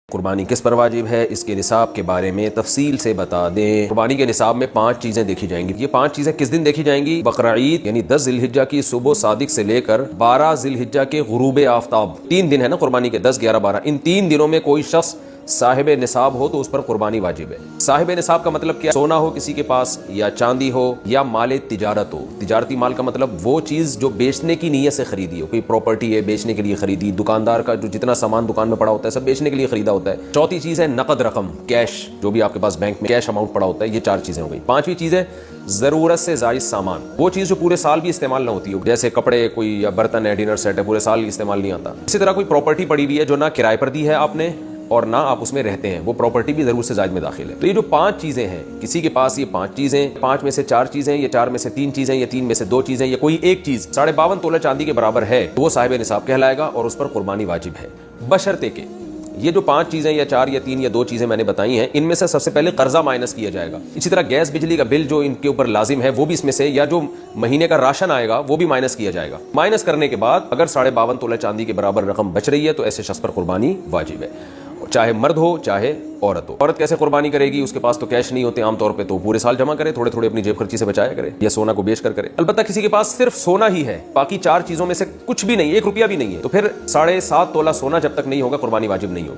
قربانی کس پر واجب ہے، اس کے نصاب کے بارے میں تفصیل سے بتا دیں۔ قربانی کے نصاب میں 5 چیزیں دیکھی جائیں گی۔ یہ 5 چیزیں کس دن دیکھی جائیں گی؟ بقرہ عید یعنی 10 ذی الحجہ کی صبح صادق سے لے کر 12 ذی الحجہ کے غروب آفتاب، 3 دن ہے نا قربانی کے، 10 11 12، ان 3 دنوں میں کوئی شخص صاحب نصاب ہو تو اس پر قربانی واجب ہے۔ صاحب نصاب کا مطلب کیا؟ سونا ہو کسی کے پاس، یا چاندی ہو، یا مال تجارت ہو۔ تجارتی مال کا مطلب وہ چیز جو بیچنے کی نیت سے خریدی ہو، کوئی پراپرٹی ہے بیچنے کے لیے خریدی، دکاندار کا جو جتنا سامان دکان میں پڑا ہوتا ہے سب بیچنے کے لیے خریدا ہوتا ہے۔ چوتھی چیز ہے نقد رقم، کیش، جو بھی آپ کے پاس بینک میں کیش اماؤنٹ پڑا ہوتا ہے۔ یہ 4 چیزیں ہو گئی۔ 5ویں چیز ہے ضرورت سے زائد سامان، وہ چیز جو پورے سال بھی استعمال نہ ہوتی ہو، جیسے کپڑے، کوئی یا برتن ہے، ڈنر سیٹ ہے، پورے سال استعمال نہیں آتا۔ اسی طرح کوئی پراپرٹی پڑی ہوئی ہے جو نہ کرائے پر دی ہے آپ نے اور نہ آپ اس میں رہتے ہیں، وہ پراپرٹی بھی ضرور سے زائد میں داخل ہے۔ تو یہ جو 5 چیزیں ہیں، کسی کے پاس یہ 5 چیزیں، 5 میں سے 4 چیزیں، یا 4 میں سے 3 چیزیں، یا 3 میں سے 2 چیزیں، یا کوئی ایک چیز 52.5 تولہ چاندی کے برابر ہے تو وہ صاحب نصاب کہلائے گا اور اس پر قربانی واجب ہے، بشرطے کہ یہ جو 5 چیزیں یا 4 یا 3 یا 2 چیزیں میں نے بتائی ہیں، ان میں سے سب سے پہلے قرضہ مائنس کیا جائے گا۔ اسی طرح گیس بجلی کا بل جو ان کے اوپر لازم ہے وہ بھی اس میں سے، یا جو مہینے کا راشن آئے گا وہ بھی مائنس کیا جائے گا۔ مائنس کرنے کے بعد اگر 52.5 تولہ چاندی کے برابر رقم بچ رہی ہے تو ایسے شخص پر قربانی واجب ہے، چاہے مرد ہو چاہے عورت ہو۔ عورت کیسے قربانی کرے گی؟ اس کے پاس تو کیش نہیں ہوتے عام طور پہ، تو پورے سال جمع کرے، تھوڑے تھوڑے اپنی جیب خرچی سے بچایا کرے، یا سونا کو بیچ کر کرے۔ البتہ کسی کے پاس صرف سونا ہی ہے، باقی 4 چیزوں میں سے کچھ بھی نہیں، 1 روپیہ بھی نہیں ہے، تو پھر 7.5 تولہ سونا جب تک نہیں ہوگا قربانی واجب نہیں ہوگی۔